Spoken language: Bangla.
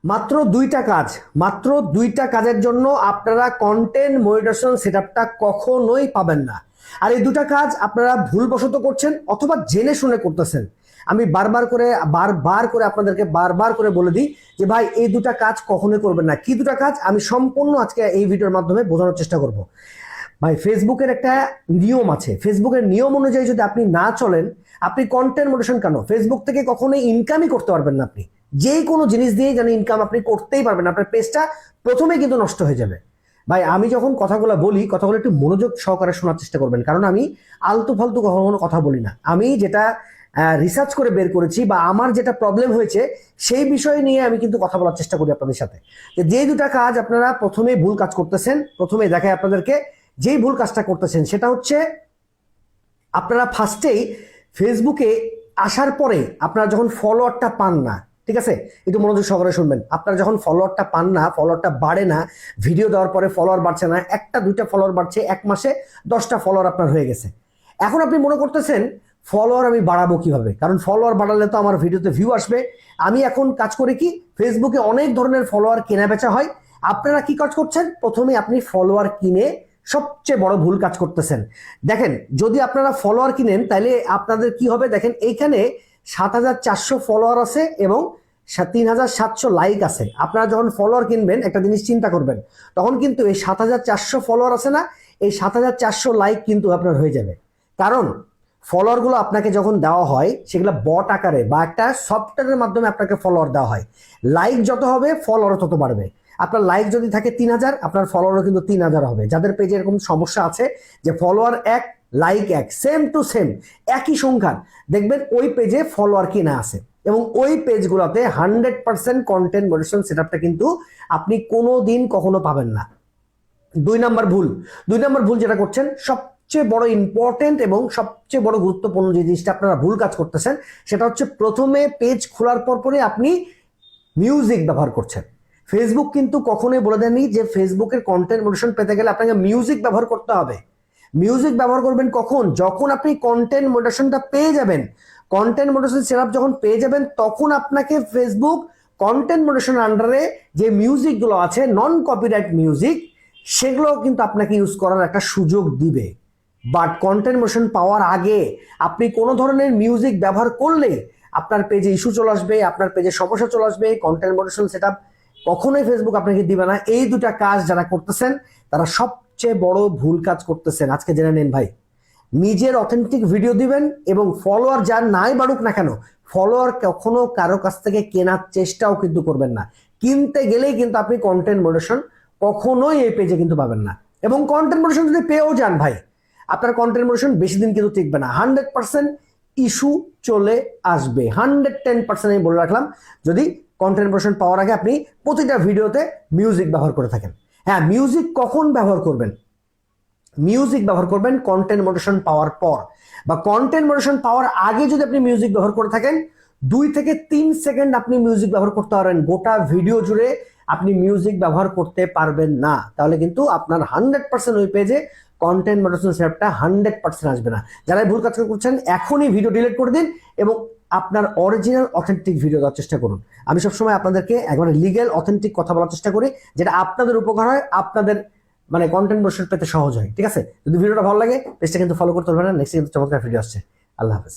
মাত্র দুইটা কাজ, মাত্র দুইটা কাজের জন্য আপনারা কন্টেন্ট মনিটাইজেশন সেটআপটা কখনোই পাবেন না। আর এই দুটা কাজ আপনারা ভুলবশত করছেন অথবা জেনে শুনে করতেছেন। আমি বারবার করে আপনাদেরকে বারবার করে বলে দিই যে ভাই এই দুটা কাজ কখনোই করবেন না। কি দুটা কাজ আমি সম্পূর্ণ আজকে এই ভিডিওর মাধ্যমে বোঝানোর চেষ্টা করব। ভাই ফেসবুকের একটা নিয়ম আছে, ফেসবুকের নিয়ম অনুযায়ী যদি আপনি না চলেন, আপনি কন্টেন্ট মনিটাইজেশন কেন ফেসবুক থেকে কখনোই ইনকামই করতে পারবেন না। আপনি যে কোনো জিনিস দিয়ে যেন ইনকাম আপনি করতেই পারবেন না, আপনার পেজটা প্রথমে কিন্তু নষ্ট হয়ে যাবে। ভাই আমি যখন কথাগুলো বলি, কথাগুলো একটু মনোযোগ সহকারে শোনার চেষ্টা করবেন, কারণ আমি আলতু ফালতু কখনো কথা বলি না। আমি যেটা রিসার্চ করে বের করেছি বা আমার যেটা প্রবলেম হয়েছে সেই বিষয় নিয়ে আমি কিন্তু কথা বলার চেষ্টা করি আপনাদের সাথে। যে দুটা কাজ আপনারা প্রথমে ভুল কাজ করতেছেন, প্রথমে দেখায় আপনাদেরকে যেই ভুল কাজটা করতেছেন সেটা হচ্ছে আপনারা ফার্স্টেই ফেসবুকে আসার পরে আপনারা যখন ফলোয়ারটা পান না, ঠিক আছে, একটু মনোযোগ সহকারে শুনবেন। আপনারা যখন ফলোয়ারটা পান না, ফলোয়ারটা বাড়ে না, ভিডিও দেওয়ার পরে ফলোয়ার বাড়ছে না, একটা দুইটা ফলোয়ার বাড়ছে, এক মাসে 10টা ফলোয়ার আপনার হয়ে গেছে। এখন আপনি মনে করতেছেন ফলোয়ার আমি বাড়াবো কিভাবে, কারণ ফলোয়ার বাড়ালে তো আমার ভিডিওতে ভিউ আসবে। আমি এখন কাজ করি কি, ফেসবুকে অনেক ধরনের ফলোয়ার কেনা বেচা হয়। আপনারা কি কাজ করছেন, প্রথমে আপনি ফলোয়ার কিনে সবচেয়ে বড় ভুল কাজ করতেছেন। দেখেন যদি আপনারা ফলোয়ার কিনেন তাহলে আপনাদের কি হবে, দেখেন এইখানে 7,400 ফলোয়ার আছে এবং 3,700 লাইক আছে। আপনারা যখন ফলোয়ার কিনবেন একটা জিনিস চিন্তা করবেন, তখন কিন্তু এই 7,400 ফলোয়ার আছে না, এই 7,400 লাইক কিন্তু আপনার হয়ে যাবে। কারণ ফলোয়ারগুলো আপনাকে যখন দেওয়া হয় সেগুলো বট আকারে বা একটা সফটওয়্যারের মাধ্যমে আপনাকে ফলোয়ার দেওয়া হয়। লাইক যত হবে ফলোয়ারও তত বাড়বে। আপনার লাইক যদি থাকে 3,000, আপনার ফলোয়ারও কিন্তু 3,000 হবে। যাদের পেজে এরকম সমস্যা আছে যে ফলোয়ার এক লাইক এক, সেম টু সেম একই সংখ্যার, দেখবেন ওই পেজে ফলোয়ার কিনা আছে এবং ওই পেজগুলোতে 100% কন্টেন্ট মনিটাইজেশন সেটআপটা কিন্তু আপনি কোনোদিন কখনো পাবেন না। দুই নাম্বার ভুল যেটা করছেন, সবচেয়ে বড় ইম্পর্টেন্ট এবং সবচেয়ে বড় গুরুত্বপূর্ণ যে জিনিসটা আপনারা ভুল কাজ করতেছেন সেটা হচ্ছে প্রথমে পেজ খোলার পরে আপনি মিউজিক ব্যবহার করছেন। ফেসবুক কিন্তু কখনোই বলে দেননি যে ফেসবুকের কন্টেন্ট মনিটাইজেশন পেতে গেলে আপনাকে মিউজিক ব্যবহার করতে হবে। মিউজিক ব্যবহার করবেন কখন, যখন আপনি কন্টেন্ট মনিটাইজেশনটা পেয়ে যাবেন। কন্টেন্ট মনিটাইজেশন সেটআপ যখন পেয়ে যাবেন তখন আপনাকে ফেসবুক কন্টেন্ট মনিটাইজেশনের আন্ডারে যে মিউজিকগুলো আছে, নন কপিরাইট মিউজিক, সেগুলো কিন্তু আপনাকে ইউজ করার একটা সুযোগ দিবে। বাট কন্টেন্ট মনিটাইজেশন পাওয়ার আগে আপনি কোনো ধরনের মিউজিক ব্যবহার করলে আপনার পেজে ইস্যু চলে আসবে, আপনার পেজে সমস্যা চলে আসবে। কন্টেন্ট মনিটাইজেশন সেটআপ কখনোই ফেসবুক আপনাকে দিবে না। এই দুটা কাজ যারা করতেছেন তারা সবচেয়ে বড় ভুল কাজ করতেছেন। আজকে জেনে নিন ভাই, নিজের অথেন্টিক ভিডিও দিবেন এবং ফলোয়ার যার নাই বাড়ুক না কেন, ফলোয়ার কখনো কারো কাছ থেকে কেনার চেষ্টাও কিন্তু করবেন না। কিনতে গেলেই কিন্তু আপনি কন্টেন্ট মনিটাইজেশন কখনোই এই পেজে কিন্তু পাবেন না। এবং কন্টেন্ট মনিটাইজেশন যদি পেয়েও যান ভাই, আপনার কন্টেন্ট মনিটাইজেশন বেশি দিন কিন্তু টিকবে না। 100% ইস্যু চলে আসবে, 110% আমি বলে রাখলাম। যদি কন্টেন্ট মনিটাইজেশন পাওয়ার আগে আপনি প্রতিটা ভিডিওতে মিউজিক ব্যবহার করে থাকেন। হ্যাঁ, মিউজিক কখন ব্যবহার করবেন, মিউজিক ব্যবহার করবেন কন্টেন্ট মনিটাইজেশন পাওয়ার পর বা কন্টেন্ট মনিটাইজেশন পাওয়ার আগে। যদি আপনি মিউজিক ব্যবহার করে থাকেন 2 থেকে 3 সেকেন্ড আপনি মিউজিক ব্যবহার করতে পারবেন, গোটা ভিডিও জুড়ে আপনি মিউজিক ব্যবহার করতে পারবেন না। তাহলে কিন্তু আপনার 100% ওই পেজে কন্টেন্ট মনিটাইজেশন সেটআপটা 100% আসবে না। যারা ভুল কাজ করছেন এখনই ভিডিও ডিলিট করে দিন এবং আপনার অরিজিনাল অথেন্টিক ভিডিও দেওয়ার চেষ্টা করুন। আমি সবসময় আপনাদেরকে একবারে লিগ্যাল অথেন্টিক কথা বলার চেষ্টা করি, যেটা আপনাদের উপকার হয়, আপনাদের মানে কন্টেন্ট মনিটাইজেশন পেতে সহজ হয়। ঠিক আছে, যদি ভিডিওটা ভালো লাগে পেজটা কিন্তু ফলো করতে পারবেন না। নেক্সট কিন্তু চমৎকার ভিডিও আসছে। আল্লাহ হাফেজ।